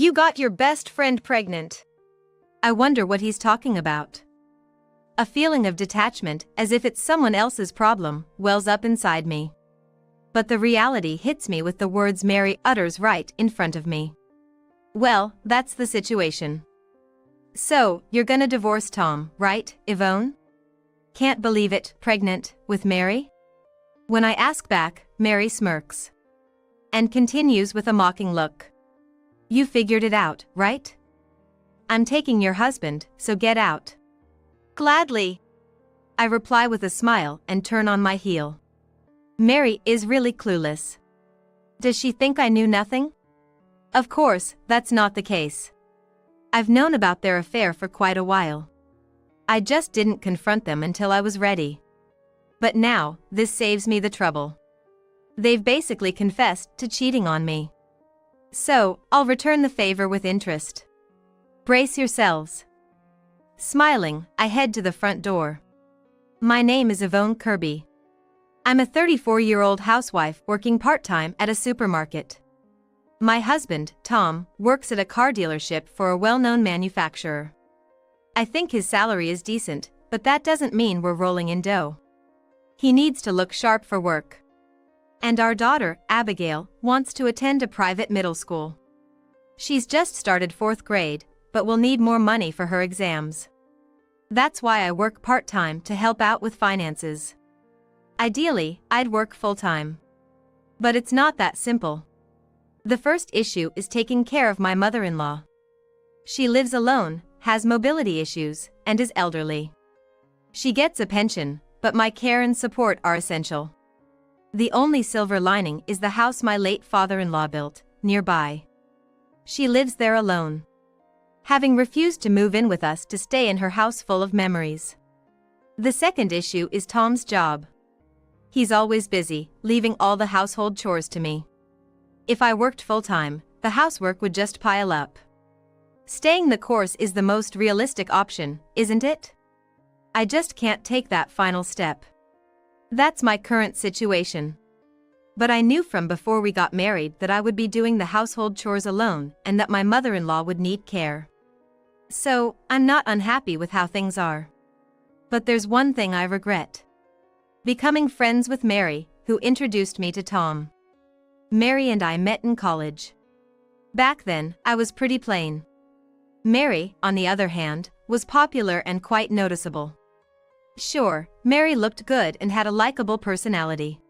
You got your best friend pregnant. I wonder what he's talking about. A feeling of detachment, as if it's someone else's problem, wells up inside me. But the reality hits me with the words Mary utters right in front of me. Well, that's the situation. So, you're gonna divorce Tom, right, Yvonne? Can't believe it, pregnant, with Mary? When I ask back, Mary smirks. And continues with a mocking look. You figured it out, right? I'm taking your husband, so get out. Gladly. I reply with a smile and turn on my heel. Mary is really clueless. Does she think I knew nothing? Of course, that's not the case. I've known about their affair for quite a while. I just didn't confront them until I was ready. But now, this saves me the trouble. They've basically confessed to cheating on me. So, I'll return the favor with interest. Brace yourselves. Smiling, I head to the front door. My name is Yvonne Kirby. I'm a 34-year-old housewife working part-time at a supermarket. My husband, Tom, works at a car dealership for a well-known manufacturer. I think his salary is decent, but that doesn't mean we're rolling in dough. He needs to look sharp for work. And our daughter, Abigail, wants to attend a private middle school. She's just started 4th grade, but will need more money for her exams. That's why I work part-time to help out with finances. Ideally, I'd work full-time. But it's not that simple. The first issue is taking care of my mother-in-law. She lives alone, has mobility issues, and is elderly. She gets a pension, but my care and support are essential. The only silver lining is the house my late father-in-law built, nearby. She lives there alone, having refused to move in with us to stay in her house full of memories. The second issue is Tom's job. He's always busy, leaving all the household chores to me. If I worked full-time, the housework would just pile up. Staying the course is the most realistic option, isn't it? I just can't take that final step. That's my current situation. But I knew from before we got married that I would be doing the household chores alone and that my mother-in-law would need care. So, I'm not unhappy with how things are. But there's one thing I regret. Becoming friends with Mary, who introduced me to Tom. Mary and I met in college. Back then, I was pretty plain. Mary, on the other hand, was popular and quite noticeable. Sure, Mary looked good and had a likable personality.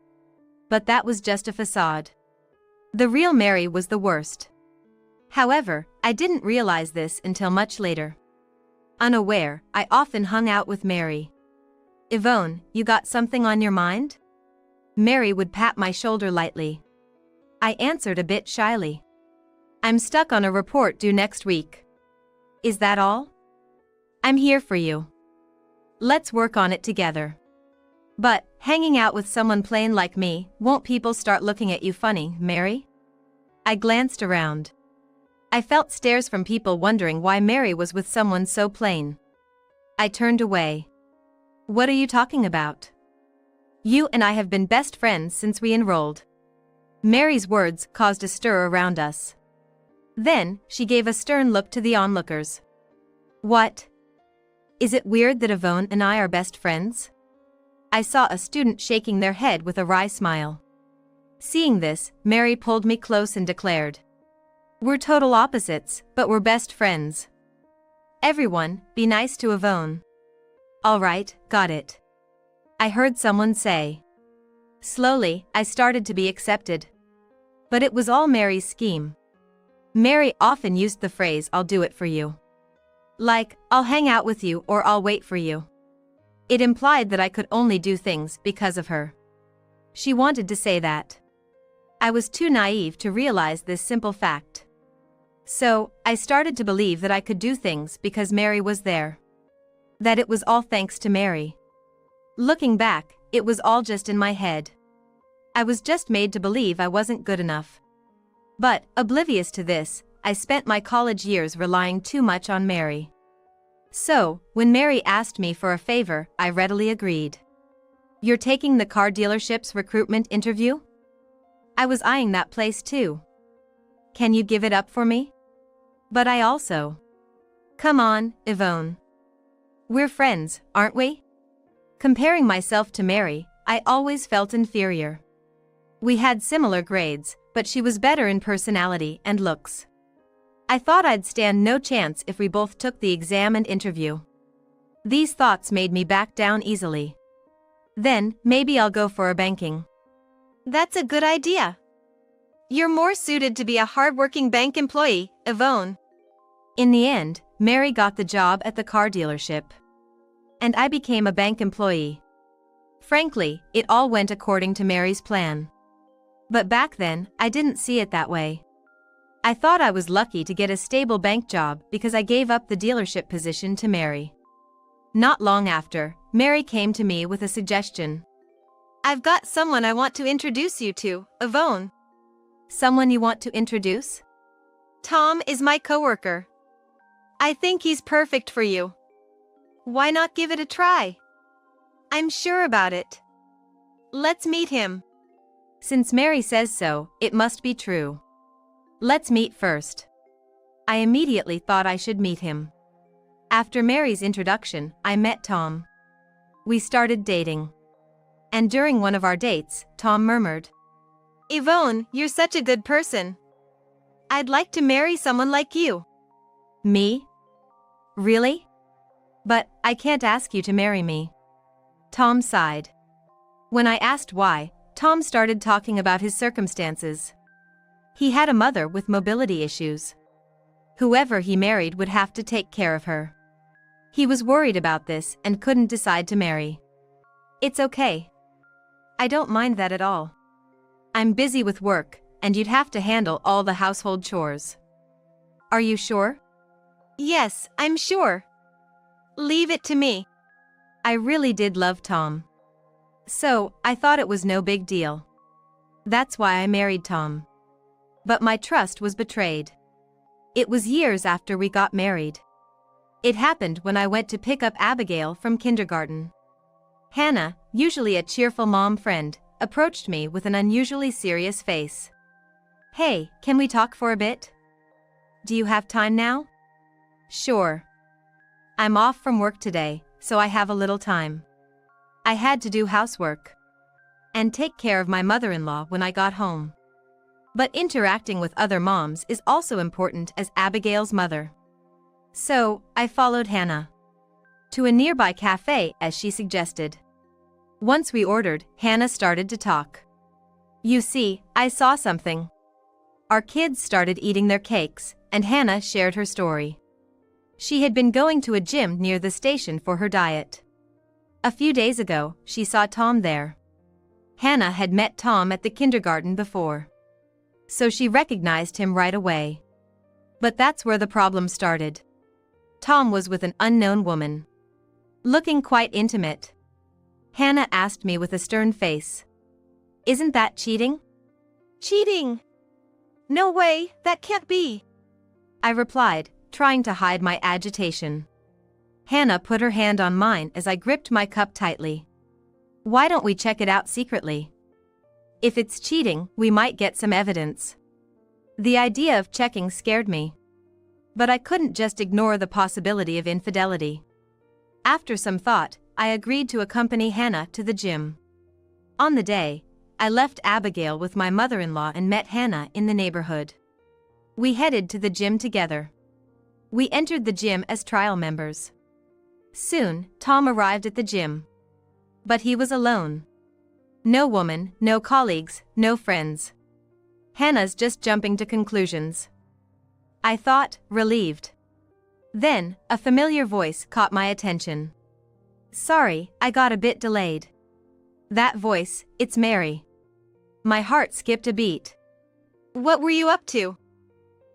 But that was just a facade. The real Mary was the worst. However, I didn't realize this until much later. Unaware, I often hung out with Mary. Yvonne, you got something on your mind? Mary would pat my shoulder lightly. I answered a bit shyly. I'm stuck on a report due next week. Is that all? I'm here for you. Let's work on it together. But, hanging out with someone plain like me, won't people start looking at you funny, Mary? I glanced around. I felt stares from people wondering why Mary was with someone so plain. I turned away. What are you talking about? You and I have been best friends since we enrolled. Mary's words caused a stir around us. Then, she gave a stern look to the onlookers. What? Is it weird that Yvonne and I are best friends? I saw a student shaking their head with a wry smile. Seeing this, Mary pulled me close and declared. We're total opposites, but we're best friends. Everyone, be nice to Yvonne. All right, got it. I heard someone say. Slowly, I started to be accepted. But it was all Mary's scheme. Mary often used the phrase, I'll do it for you. Like, I'll hang out with you or I'll wait for you. It implied that I could only do things because of her. She wanted to say that. I was too naive to realize this simple fact. So, I started to believe that I could do things because Mary was there. That it was all thanks to Mary. Looking back, it was all just in my head. I was just made to believe I wasn't good enough. But, oblivious to this, I spent my college years relying too much on Mary. So, when Mary asked me for a favor, I readily agreed. You're taking the car dealership's recruitment interview? I was eyeing that place too. Can you give it up for me? But I also. Come on, Yvonne. We're friends, aren't we? Comparing myself to Mary, I always felt inferior. We had similar grades, but she was better in personality and looks. I thought I'd stand no chance if we both took the exam and interview. These thoughts made me back down easily. Then, maybe I'll go for a banking. That's a good idea. You're more suited to be a hardworking bank employee, Yvonne. In the end, Mary got the job at the car dealership. And I became a bank employee. Frankly, it all went according to Mary's plan. But back then, I didn't see it that way. I thought I was lucky to get a stable bank job because I gave up the dealership position to Mary. Not long after, Mary came to me with a suggestion. I've got someone I want to introduce you to, Yvonne. Someone you want to introduce? Tom is my coworker. I think he's perfect for you. Why not give it a try? I'm sure about it. Let's meet him. Since Mary says so, it must be true. Let's meet first. I immediately thought I should meet him. After Mary's introduction, I met Tom. We started dating. And during one of our dates, Tom murmured, Yvonne, you're such a good person. I'd like to marry someone like you. Me? Really? But I can't ask you to marry me. Tom sighed. When I asked why, Tom started talking about his circumstances. He had a mother with mobility issues. Whoever he married would have to take care of her. He was worried about this and couldn't decide to marry. It's okay. I don't mind that at all. I'm busy with work, and you'd have to handle all the household chores. Are you sure? Yes, I'm sure. Leave it to me. I really did love Tom. So, I thought it was no big deal. That's why I married Tom. But my trust was betrayed. It was years after we got married. It happened when I went to pick up Abigail from kindergarten. Hannah, usually a cheerful mom friend, approached me with an unusually serious face. Hey, can we talk for a bit? Do you have time now? Sure. I'm off from work today, so I have a little time. I had to do housework and take care of my mother-in-law when I got home. But interacting with other moms is also important as Abigail's mother. So, I followed Hannah to a nearby cafe as she suggested. Once we ordered, Hannah started to talk. You see, I saw something. Our kids started eating their cakes, and Hannah shared her story. She had been going to a gym near the station for her diet. A few days ago, she saw Tom there. Hannah had met Tom at the kindergarten before, so she recognized him right away. But that's where the problem started. Tom was with an unknown woman, looking quite intimate. Hannah asked me with a stern face, "Isn't that cheating?" Cheating? No way, that can't be. I replied, trying to hide my agitation. Hannah put her hand on mine as I gripped my cup tightly. Why don't we check it out secretly? If it's cheating, we might get some evidence. The idea of checking scared me. But I couldn't just ignore the possibility of infidelity. After some thought, I agreed to accompany Hannah to the gym. On the day, I left Abigail with my mother-in-law and met Hannah in the neighborhood. We headed to the gym together. We entered the gym as trial members. Soon, Tom arrived at the gym. But he was alone. No woman, no colleagues, no friends. Hannah's just jumping to conclusions. I thought, relieved. Then, a familiar voice caught my attention. Sorry, I got a bit delayed. That voice, it's Mary. My heart skipped a beat. What were you up to?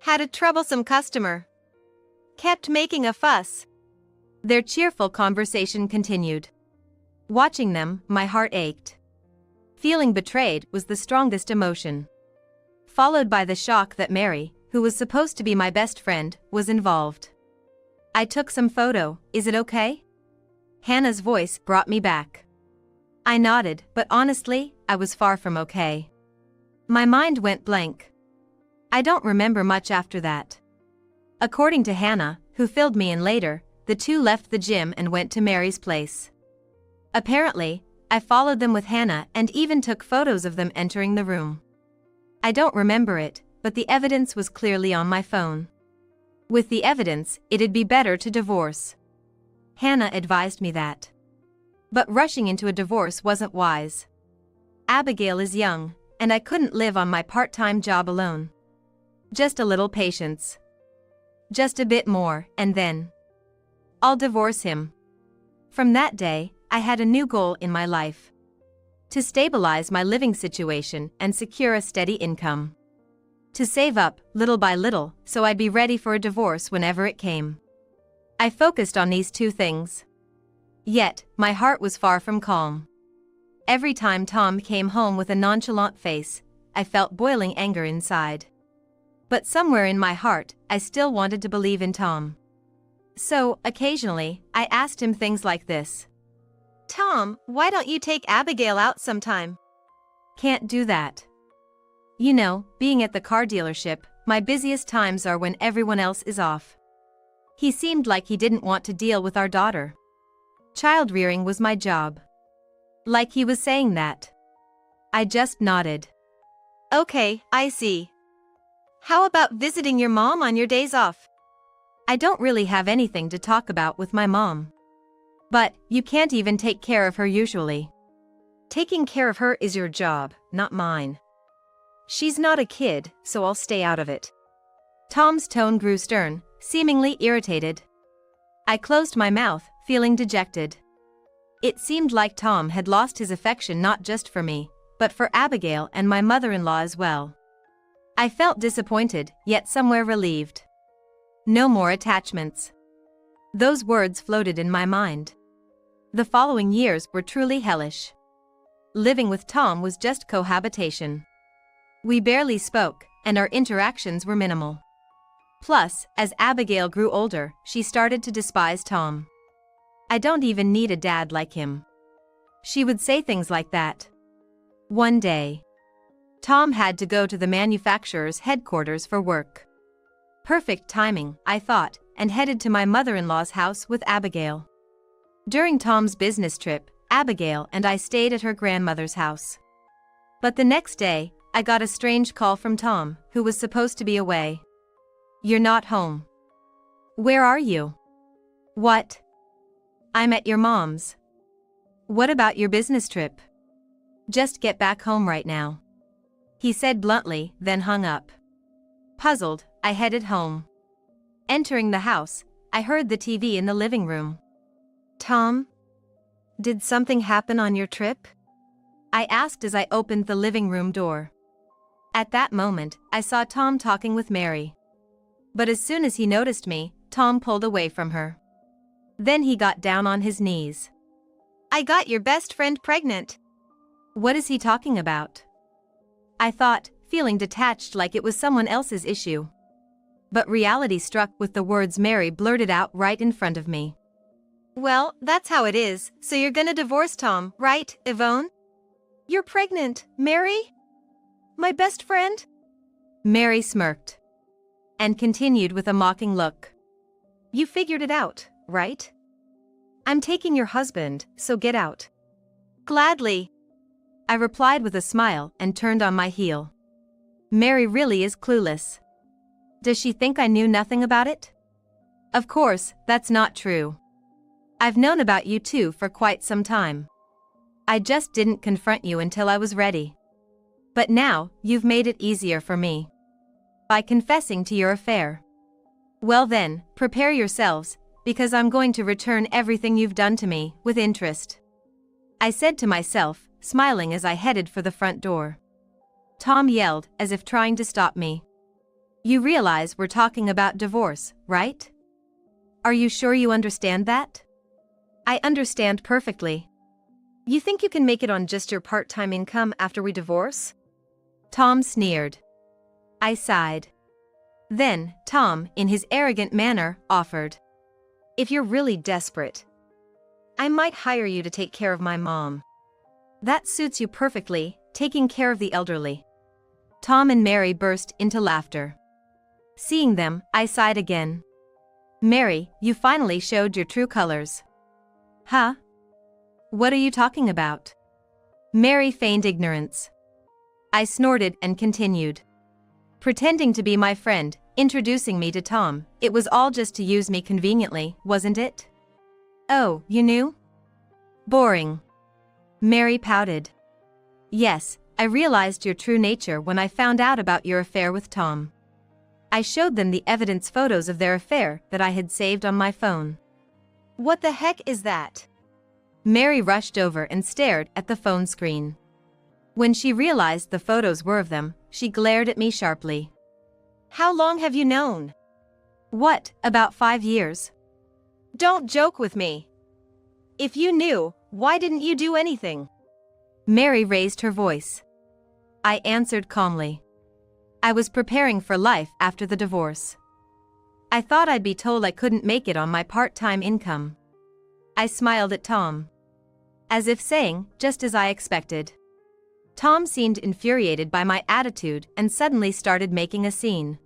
Had a troublesome customer. Kept making a fuss. Their cheerful conversation continued. Watching them, my heart ached. Feeling betrayed was the strongest emotion, followed by the shock that Mary, who was supposed to be my best friend, was involved. I took some photo, is it okay? Hannah's voice brought me back. I nodded, but honestly, I was far from okay. My mind went blank. I don't remember much after that. According to Hannah, who filled me in later, the two left the gym and went to Mary's place. Apparently, I followed them with Hannah and even took photos of them entering the room. I don't remember it, but the evidence was clearly on my phone. With the evidence, it'd be better to divorce. Hannah advised me that. But rushing into a divorce wasn't wise. Abigail is young, and I couldn't live on my part-time job alone. Just a little patience. Just a bit more, and then I'll divorce him. From that day, I had a new goal in my life. To stabilize my living situation and secure a steady income. To save up, little by little, so I'd be ready for a divorce whenever it came. I focused on these two things. Yet, my heart was far from calm. Every time Tom came home with a nonchalant face, I felt boiling anger inside. But somewhere in my heart, I still wanted to believe in Tom. So, occasionally, I asked him things like this. Tom, why don't you take Abigail out sometime? Can't do that. You know, being at the car dealership, my busiest times are when everyone else is off. He seemed like he didn't want to deal with our daughter. Child rearing was my job. Like he was saying that. I just nodded. Okay, I see. How about visiting your mom on your days off? I don't really have anything to talk about with my mom. But, you can't even take care of her usually. Taking care of her is your job, not mine. She's not a kid, so I'll stay out of it. Tom's tone grew stern, seemingly irritated. I closed my mouth, feeling dejected. It seemed like Tom had lost his affection not just for me, but for Abigail and my mother-in-law as well. I felt disappointed, yet somewhere relieved. No more attachments. Those words floated in my mind. The following years were truly hellish. Living with Tom was just cohabitation. We barely spoke, and our interactions were minimal. Plus, as Abigail grew older, she started to despise Tom. I don't even need a dad like him. She would say things like that. One day, Tom had to go to the manufacturer's headquarters for work. Perfect timing, I thought, and headed to my mother-in-law's house with Abigail. During Tom's business trip, Abigail and I stayed at her grandmother's house. But the next day, I got a strange call from Tom, who was supposed to be away. You're not home. Where are you? What? I'm at your mom's. What about your business trip? Just get back home right now. He said bluntly, then hung up. Puzzled, I headed home. Entering the house, I heard the TV in the living room. Tom? Did something happen on your trip? I asked as I opened the living room door. At that moment, I saw Tom talking with Mary. But as soon as he noticed me, Tom pulled away from her. Then he got down on his knees. I got your best friend pregnant. What is he talking about? I thought, feeling detached like it was someone else's issue. But reality struck with the words Mary blurted out right in front of me. Well, that's how it is, so you're gonna divorce Tom, right, Yvonne? You're pregnant, Mary? My best friend? Mary smirked. And continued with a mocking look. You figured it out, right? I'm taking your husband, so get out. Gladly. I replied with a smile and turned on my heel. Mary really is clueless. Does she think I knew nothing about it? Of course, that's not true. I've known about you two for quite some time. I just didn't confront you until I was ready. But now, you've made it easier for me. By confessing to your affair. Well then, prepare yourselves, because I'm going to return everything you've done to me, with interest. I said to myself, smiling as I headed for the front door. Tom yelled, as if trying to stop me. You realize we're talking about divorce, right? Are you sure you understand that? I understand perfectly. You think you can make it on just your part-time income after we divorce? Tom sneered. I sighed. Then, Tom, in his arrogant manner, offered. If you're really desperate, I might hire you to take care of my mom. That suits you perfectly, taking care of the elderly. Tom and Mary burst into laughter. Seeing them, I sighed again. Mary, you finally showed your true colors. Huh? What are you talking about? Mary feigned ignorance. I snorted and continued. Pretending to be my friend, introducing me to Tom, it was all just to use me conveniently, wasn't it? Oh, you knew? Boring. Mary pouted. Yes, I realized your true nature when I found out about your affair with Tom. I showed them the evidence photos of their affair that I had saved on my phone. What the heck is that? Mary rushed over and stared at the phone screen. When she realized the photos were of them, she glared at me sharply. How long have you known? What, about 5 years? Don't joke with me. If you knew, why didn't you do anything? Mary raised her voice. I answered calmly. I was preparing for life after the divorce. I thought I'd be told I couldn't make it on my part-time income. I smiled at Tom. As if saying, just as I expected. Tom seemed infuriated by my attitude and suddenly started making a scene.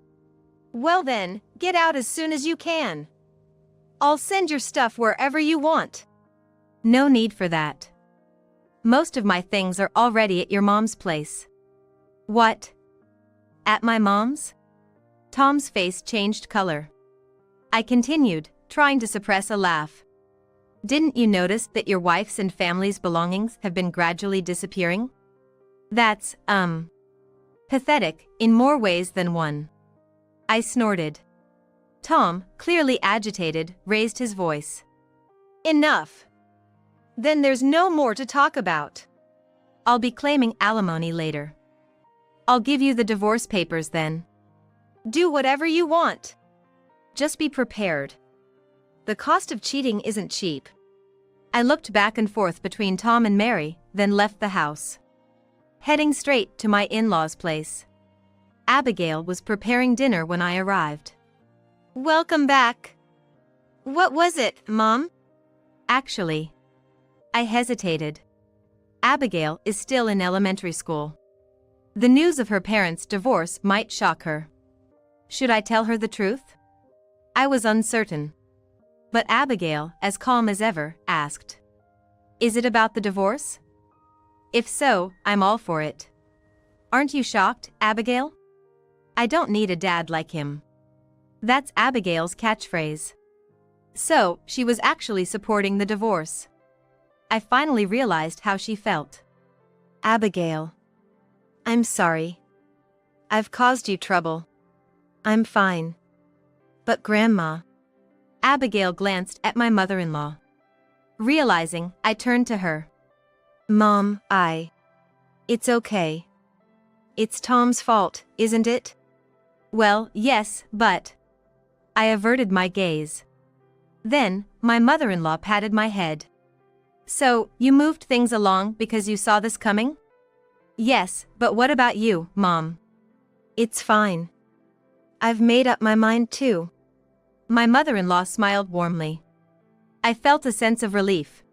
Well then, get out as soon as you can. I'll send your stuff wherever you want. No need for that. Most of my things are already at your mom's place. What? At my mom's? Tom's face changed color. I continued, trying to suppress a laugh. Didn't you notice that your wife's and family's belongings have been gradually disappearing? That's, pathetic, in more ways than one. I snorted. Tom, clearly agitated, raised his voice. Enough. Then there's no more to talk about. I'll be claiming alimony later. I'll give you the divorce papers then. Do whatever you want. Just be prepared. The cost of cheating isn't cheap. I looked back and forth between Tom and Mary, then left the house. Heading straight to my in-laws' place. Abigail was preparing dinner when I arrived. Welcome back. What was it, Mom? Actually, I hesitated. Abigail is still in elementary school. The news of her parents' divorce might shock her. Should I tell her the truth? I was uncertain. But Abigail, as calm as ever, asked, "Is it about the divorce?" If so, I'm all for it. Aren't you shocked, Abigail? I don't need a dad like him. That's Abigail's catchphrase. So, she was actually supporting the divorce. I finally realized how she felt. Abigail. I'm sorry. I've caused you trouble. I'm fine. But Grandma. Abigail glanced at my mother-in-law. Realizing, I turned to her. Mom, It's okay. It's Tom's fault, isn't it? Well, yes, but... I averted my gaze. Then, my mother-in-law patted my head. So, you moved things along because you saw this coming? Yes, but what about you, Mom? It's fine. I've made up my mind too. My mother-in-law smiled warmly. I felt a sense of relief.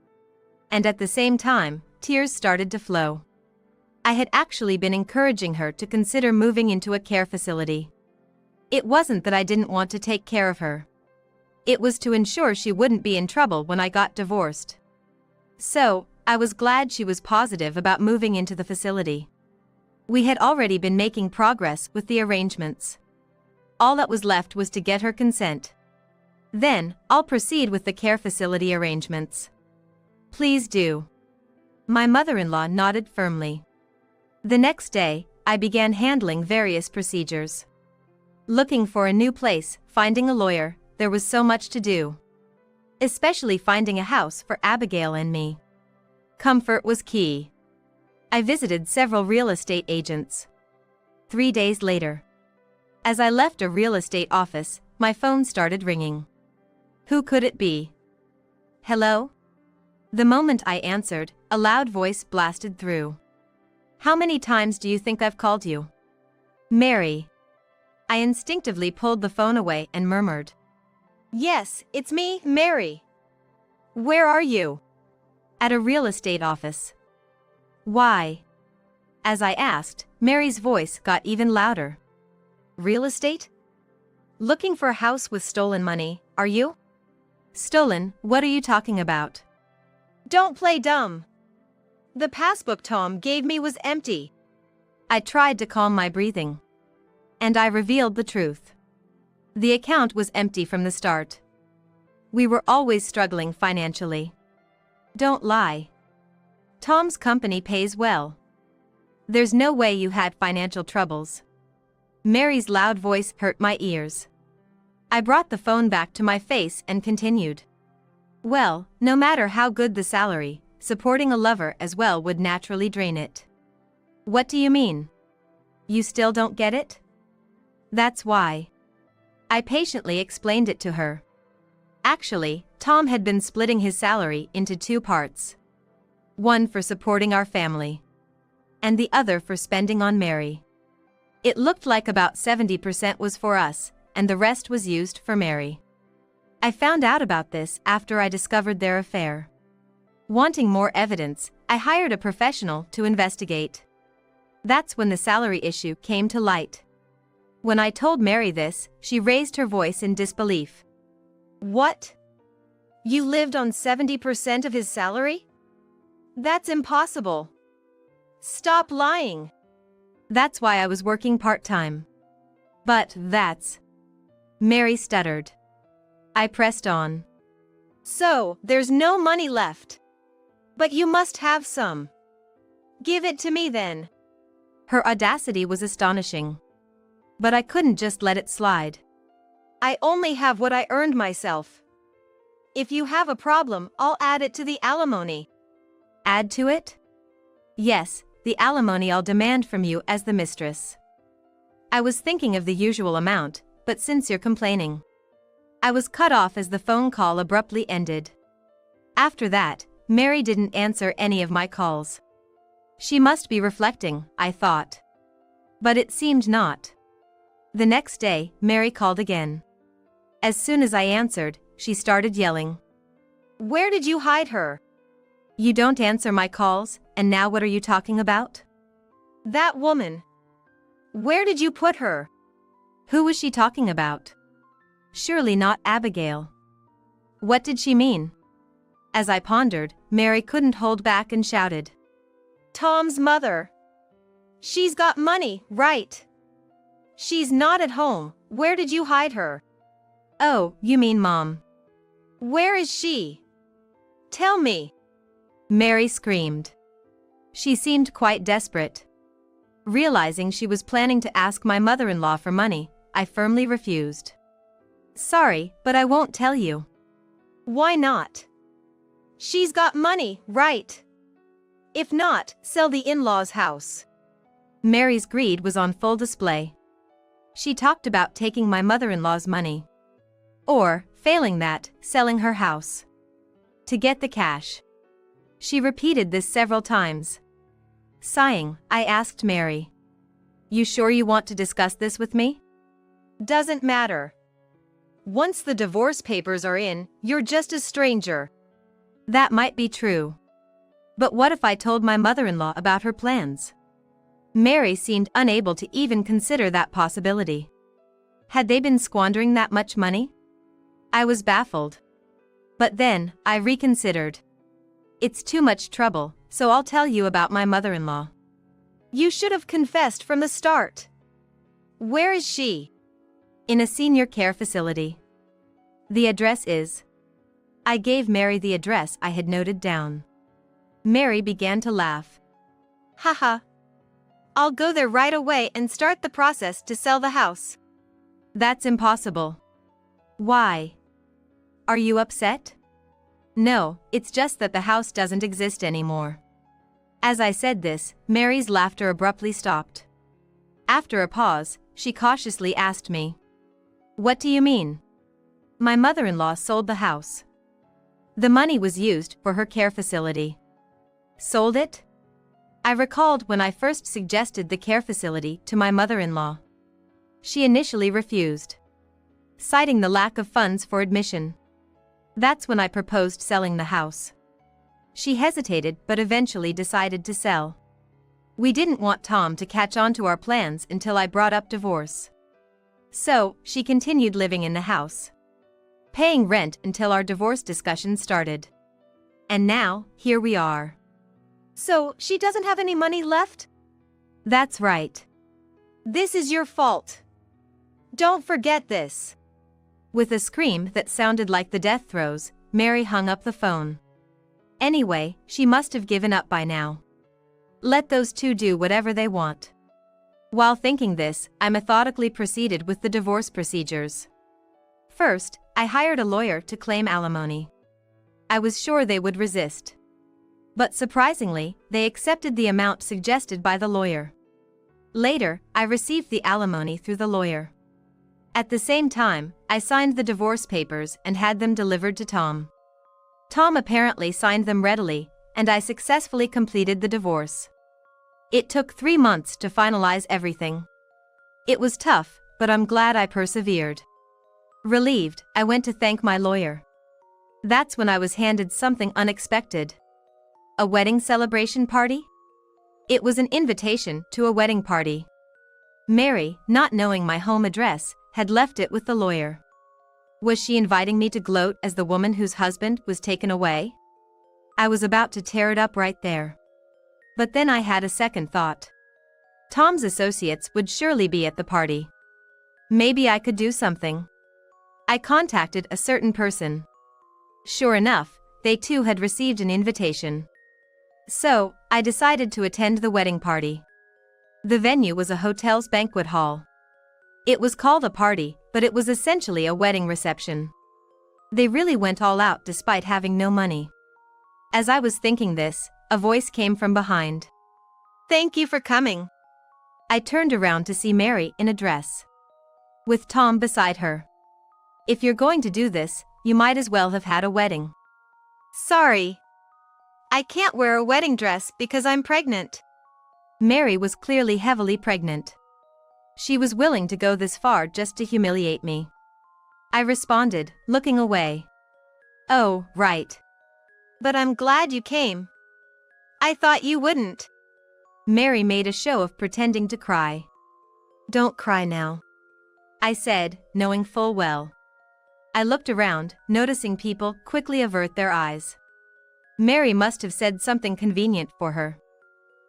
And at the same time, tears started to flow. I had actually been encouraging her to consider moving into a care facility. It wasn't that I didn't want to take care of her. It was to ensure she wouldn't be in trouble when I got divorced. So, I was glad she was positive about moving into the facility. We had already been making progress with the arrangements. All that was left was to get her consent. Then, I'll proceed with the care facility arrangements. Please do. My mother-in-law nodded firmly. The next day, I began handling various procedures. Looking for a new place, finding a lawyer, there was so much to do. Especially finding a house for Abigail and me. Comfort was key. I visited several real estate agents. 3 days later. As I left a real estate office, my phone started ringing. Who could it be? Hello? The moment I answered, a loud voice blasted through. How many times do you think I've called you? Mary. I instinctively pulled the phone away and murmured. Yes, it's me, Mary. Where are you? At a real estate office. Why? As I asked, Mary's voice got even louder. Real estate? Looking for a house with stolen money, are you? Stolen, what are you talking about? Don't play dumb. The passbook Tom gave me was empty. I tried to calm my breathing. And I revealed the truth. The account was empty from the start. We were always struggling financially. Don't lie. Tom's company pays well. There's no way you had financial troubles. Mary's loud voice hurt my ears. I brought the phone back to my face and continued. Well, no matter how good the salary, supporting a lover as well would naturally drain it. What do you mean? You still don't get it? That's why. I patiently explained it to her. Actually, Tom had been splitting his salary into two parts. One for supporting our family. And the other for spending on Mary. It looked like about 70% was for us, and the rest was used for Mary. I found out about this after I discovered their affair. Wanting more evidence, I hired a professional to investigate. That's when the salary issue came to light. When I told Mary this, she raised her voice in disbelief. What? You lived on 70% of his salary? That's impossible. Stop lying. That's why I was working part-time. But that's... Mary stuttered. I pressed on. So, there's no money left. But you must have some. Give it to me then. Her audacity was astonishing. But I couldn't just let it slide. I only have what I earned myself. If you have a problem, I'll add it to the alimony. Add to it? Yes, the alimony I'll demand from you as the mistress. I was thinking of the usual amount, but since you're complaining. I was cut off as the phone call abruptly ended. After that, Mary didn't answer any of my calls. She must be reflecting, I thought. But it seemed not. The next day, Mary called again. As soon as I answered, she started yelling. Where did you hide her? You don't answer my calls, and now what are you talking about? That woman. Where did you put her? Who was she talking about? Surely not Abigail. What did she mean? As I pondered, Mary couldn't hold back and shouted. Tom's mother. She's got money, right? She's not at home. Where did you hide her? Oh, you mean Mom. Where is she? Tell me. Mary screamed. She seemed quite desperate. Realizing she was planning to ask my mother-in-law for money, I firmly refused. Sorry, but I won't tell you. Why not? She's got money, right? If not, sell the in-laws' house. Mary's greed was on full display. She talked about taking my mother-in-law's money. Or, failing that, selling her house. To get the cash. She repeated this several times. Sighing, I asked Mary. You sure you want to discuss this with me? Doesn't matter. Once the divorce papers are in, you're just a stranger. That might be true. But what if I told my mother-in-law about her plans? Mary seemed unable to even consider that possibility. Had they been squandering that much money? I was baffled. But then, I reconsidered. It's too much trouble, so I'll tell you about my mother-in-law. You should have confessed from the start. Where is she? In a senior care facility. The address is... I gave Mary the address I had noted down. Mary began to laugh. Haha. I'll go there right away and start the process to sell the house. That's impossible. Why? Are you upset? No, it's just that the house doesn't exist anymore. As I said this, Mary's laughter abruptly stopped. After a pause, she cautiously asked me. What do you mean? My mother-in-law sold the house. The money was used for her care facility. Sold it? I recalled when I first suggested the care facility to my mother-in-law. She initially refused, citing the lack of funds for admission. That's when I proposed selling the house. She hesitated but eventually decided to sell. We didn't want Tom to catch on to our plans until I brought up divorce. So, she continued living in the house, paying rent until our divorce discussion started. And now, here we are. So, she doesn't have any money left? That's right. This is your fault. Don't forget this. With a scream that sounded like the death throes, Mary hung up the phone. Anyway, she must have given up by now. Let those two do whatever they want. While thinking this, I methodically proceeded with the divorce procedures. First, I hired a lawyer to claim alimony. I was sure they would resist. But surprisingly, they accepted the amount suggested by the lawyer. Later, I received the alimony through the lawyer. At the same time, I signed the divorce papers and had them delivered to Tom. Tom apparently signed them readily, and I successfully completed the divorce. It took 3 months to finalize everything. It was tough, but I'm glad I persevered. Relieved, I went to thank my lawyer. That's when I was handed something unexpected. A wedding celebration party? It was an invitation to a wedding party. Mary, not knowing my home address, had left it with the lawyer. Was she inviting me to gloat as the woman whose husband was taken away? I was about to tear it up right there. But then I had a second thought. Tom's associates would surely be at the party. Maybe I could do something. I contacted a certain person. Sure enough, they too had received an invitation. So, I decided to attend the wedding party. The venue was a hotel's banquet hall. It was called a party, but it was essentially a wedding reception. They really went all out despite having no money. As I was thinking this, a voice came from behind. Thank you for coming. I turned around to see Mary in a dress, with Tom beside her. If you're going to do this, you might as well have had a wedding. Sorry. I can't wear a wedding dress because I'm pregnant. Mary was clearly heavily pregnant. She was willing to go this far just to humiliate me. I responded, looking away. Oh, right. But I'm glad you came. I thought you wouldn't. Mary made a show of pretending to cry. Don't cry now, I said, knowing full well. I looked around, noticing people quickly avert their eyes. Mary must have said something convenient for her.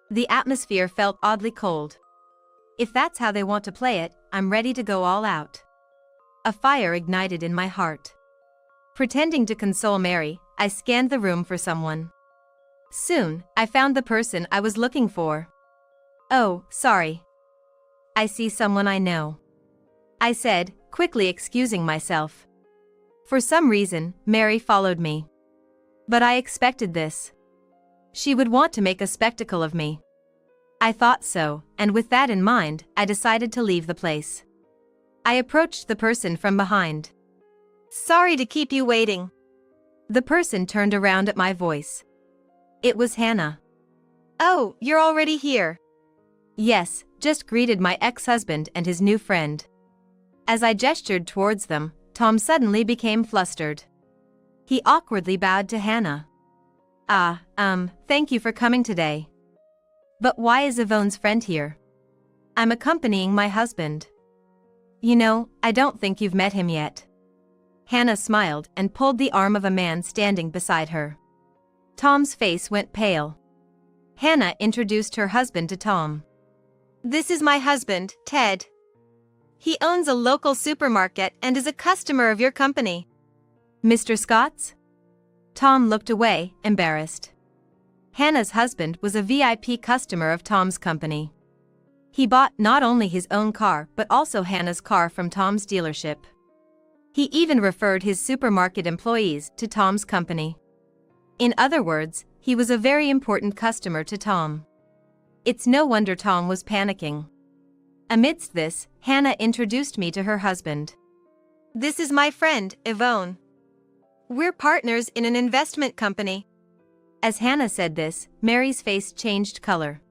The atmosphere felt oddly cold. If that's how they want to play it, I'm ready to go all out. A fire ignited in my heart. Pretending to console Mary, I scanned the room for someone. Soon, I found the person I was looking for. Oh, sorry. I see someone I know, I said, quickly excusing myself. For some reason, Mary followed me. But I expected this. She would want to make a spectacle of me. I thought so, and with that in mind, I decided to leave the place. I approached the person from behind. Sorry to keep you waiting. The person turned around at my voice. It was Hannah. Oh, you're already here. Yes, just greeted my ex-husband and his new friend. As I gestured towards them, Tom suddenly became flustered. He awkwardly bowed to Hannah. Thank you for coming today. But why is Yvonne's friend here? I'm accompanying my husband. You know, I don't think you've met him yet. Hannah smiled and pulled the arm of a man standing beside her. Tom's face went pale. Hannah introduced her husband to Tom. This is my husband, Ted. He owns a local supermarket and is a customer of your company. Mr. Scott's? Tom looked away, embarrassed. Hannah's husband was a VIP customer of Tom's company. He bought not only his own car but also Hannah's car from Tom's dealership. He even referred his supermarket employees to Tom's company. In other words, he was a very important customer to Tom. It's no wonder Tom was panicking. Amidst this, Hannah introduced me to her husband. This is my friend, Yvonne. We're partners in an investment company. As Hannah said this, Mary's face changed color.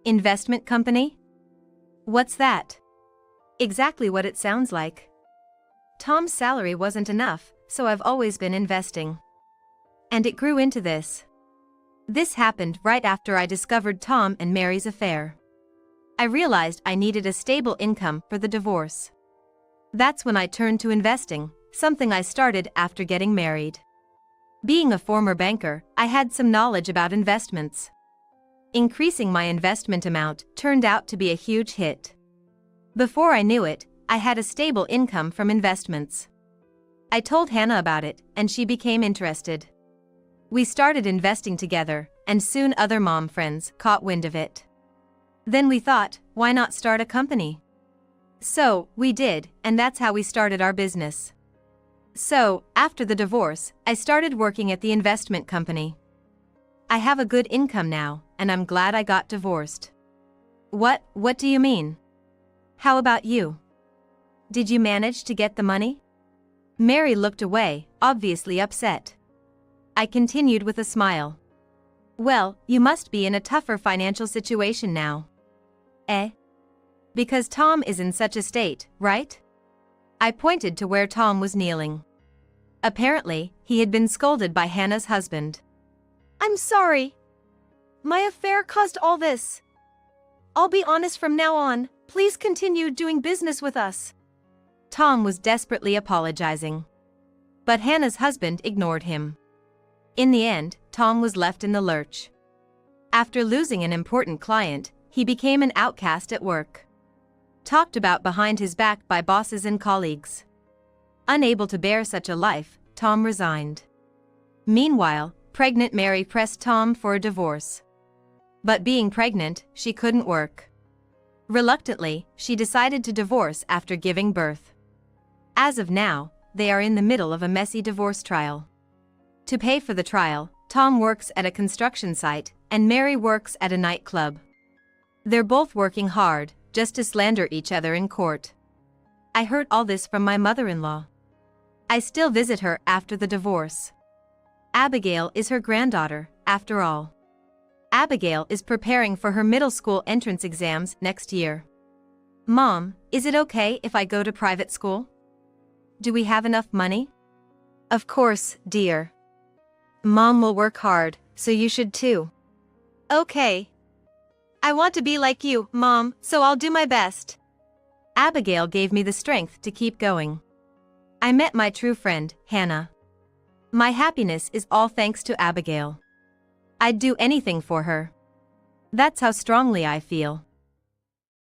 Investment company? What's that? Exactly what it sounds like. Tom's salary wasn't enough, so I've always been investing. And it grew into this. This happened right after I discovered Tom and Mary's affair. I realized I needed a stable income for the divorce. That's when I turned to investing, something I started after getting married. Being a former banker, I had some knowledge about investments. Increasing my investment amount turned out to be a huge hit. Before I knew it, I had a stable income from investments. I told Hannah about it, and she became interested. We started investing together, and soon other mom friends caught wind of it. Then we thought, why not start a company? So, we did, and that's how we started our business. So, after the divorce, I started working at the investment company. I have a good income now, and I'm glad I got divorced. What do you mean? How about you? Did you manage to get the money? Mary looked away, obviously upset. I continued with a smile. Well, you must be in a tougher financial situation now. Eh? Because Tom is in such a state, right? I pointed to where Tom was kneeling. Apparently, he had been scolded by Hannah's husband. I'm sorry. My affair caused all this. I'll be honest from now on, please continue doing business with us. Tom was desperately apologizing. But Hannah's husband ignored him. In the end, Tom was left in the lurch. After losing an important client, he became an outcast at work. Talked about behind his back by bosses and colleagues. Unable to bear such a life, Tom resigned. Meanwhile, pregnant Mary pressed Tom for a divorce. But being pregnant, she couldn't work. Reluctantly, she decided to divorce after giving birth. As of now, they are in the middle of a messy divorce trial. To pay for the trial, Tom works at a construction site, and Mary works at a nightclub. They're both working hard, just to slander each other in court. I heard all this from my mother-in-law. I still visit her after the divorce. Abigail is her granddaughter, after all. Abigail is preparing for her middle school entrance exams next year. Mom, is it okay if I go to private school? Do we have enough money? Of course, dear. Mom will work hard, so you should too. Okay. I want to be like you, Mom, so I'll do my best. Abigail gave me the strength to keep going. I met my true friend, Hannah. My happiness is all thanks to Abigail. I'd do anything for her. That's how strongly I feel.